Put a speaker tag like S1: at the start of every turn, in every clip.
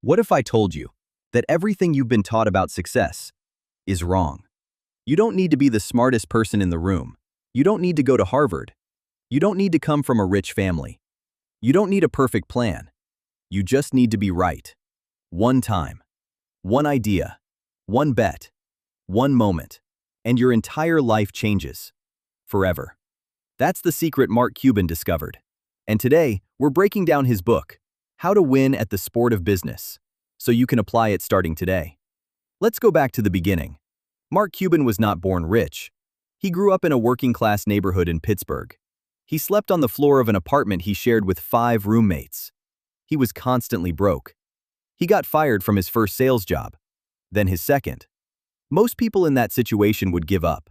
S1: What if I told you that everything you've been taught about success is wrong? You don't need to be the smartest person in the room. You don't need to go to Harvard. You don't need to come from a rich family. You don't need a perfect plan. You just need to be right. One time, one idea, one bet, one moment, and your entire life changes. Forever. That's the secret Mark Cuban discovered. And today, we're breaking down his book, How to Win at the Sport of Business, so you can apply it starting today. Let's go back to the beginning. Mark Cuban was not born rich. He grew up in a working-class neighborhood in Pittsburgh. He slept on the floor of an apartment he shared with 5 roommates. He was constantly broke. He got fired from his first sales job, then his second. Most people in that situation would give up.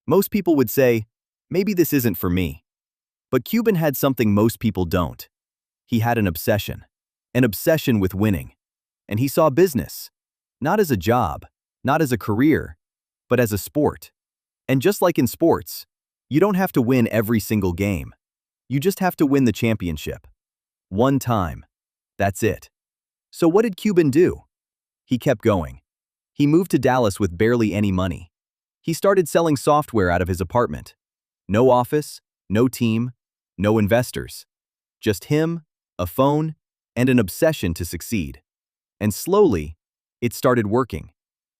S1: Most people would say, maybe this isn't for me. But Cuban had something most people don't. He had an obsession with winning. And he saw business, not as a job, not as a career, but as a sport. And just like in sports, you don't have to win every single game. You just have to win the championship. One time. That's it. So what did Cuban do? He kept going. He moved to Dallas with barely any money. He started selling software out of his apartment. No office, no team, no investors. Just him, a phone, and an obsession to succeed. And slowly, it started working.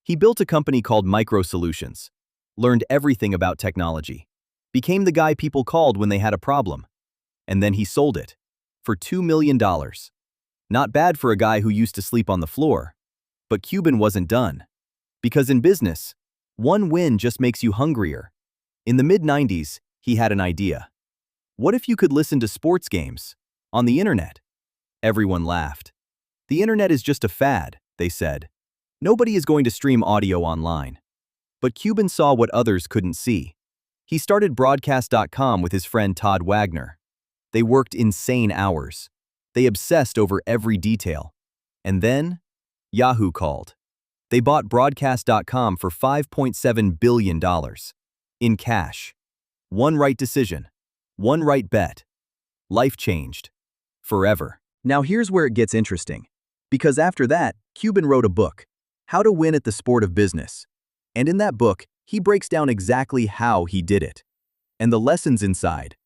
S1: He built a company called Micro Solutions, learned everything about technology, became the guy people called when they had a problem, and then he sold it for $2 million. Not bad for a guy who used to sleep on the floor. But Cuban wasn't done. Because in business, one win just makes you hungrier. In the mid-90s, he had an idea. What if you could listen to sports games on the internet? Everyone laughed. The internet is just a fad, they said. Nobody is going to stream audio online. But Cuban saw what others couldn't see. He started broadcast.com with his friend Todd Wagner. They worked insane hours. They obsessed over every detail. And then, Yahoo called. They bought broadcast.com for $5.7 billion. In cash. One right decision. One right bet. Life changed. Forever. Now here's where it gets interesting. Because after that, Cuban wrote a book, How to Win at the Sport of Business. And in that book, he breaks down exactly how he did it. And the lessons inside,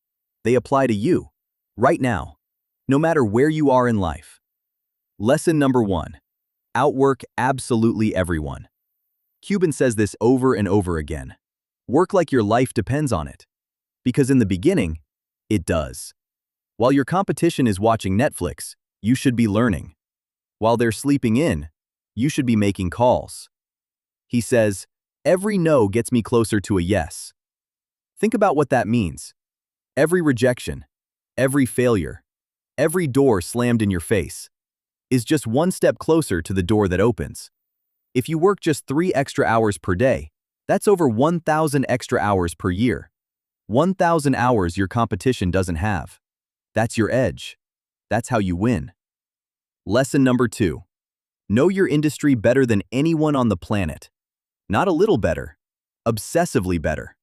S1: they apply to you, right now, no matter where you are in life. Lesson number 1. Outwork absolutely everyone. Cuban says this over and over again. Work like your life depends on it. Because in the beginning, it does. While your competition is watching Netflix, you should be learning. While they're sleeping in, you should be making calls. He says, every no gets me closer to a yes. Think about what that means. Every rejection, every failure, every door slammed in your face is just one step closer to the door that opens. If you work just 3 extra hours per day, that's over 1,000 extra hours per year. 1,000 hours your competition doesn't have. That's your edge. That's how you win. Lesson number 2. Know your industry better than anyone on the planet. Not a little better, obsessively better.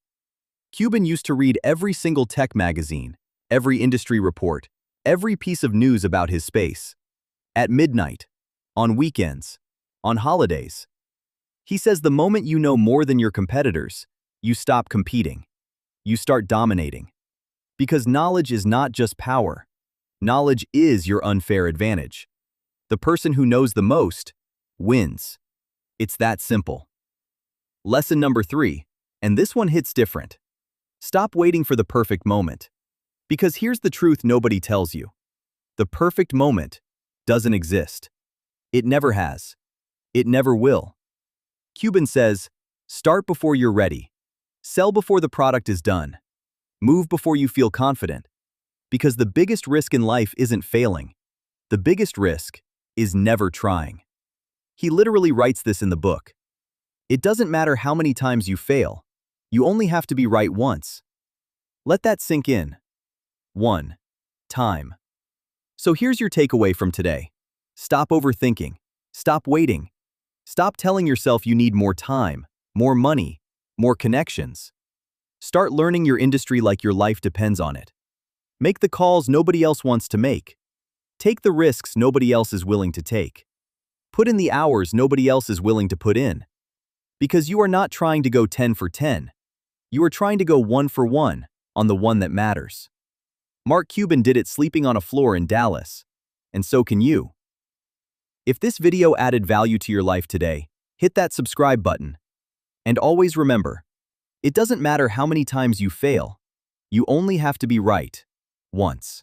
S1: Cuban used to read every single tech magazine, every industry report, every piece of news about his space. At midnight, on weekends, on holidays. He says the moment you know more than your competitors, you stop competing. You start dominating. Because knowledge is not just power. Knowledge is your unfair advantage. The person who knows the most wins. It's that simple. Lesson number 3, and this one hits different. Stop waiting for the perfect moment. Because here's the truth nobody tells you. The perfect moment doesn't exist. It never has. It never will. Cuban says, start before you're ready. Sell before the product is done. Move before you feel confident. Because the biggest risk in life isn't failing. The biggest risk is never trying. He literally writes this in the book. It doesn't matter how many times you fail. You only have to be right once. Let that sink in. 1. Time. So here's your takeaway from today. Stop overthinking. Stop waiting. Stop telling yourself you need more time, more money, more connections. Start learning your industry like your life depends on it. Make the calls nobody else wants to make. Take the risks nobody else is willing to take. Put in the hours nobody else is willing to put in. Because you are not trying to go 10 for 10. You are trying to go 1 for 1 on the one that matters. Mark Cuban did it sleeping on a floor in Dallas. And so can you. If this video added value to your life today, hit that subscribe button. And always remember, it doesn't matter how many times you fail, you only have to be right once.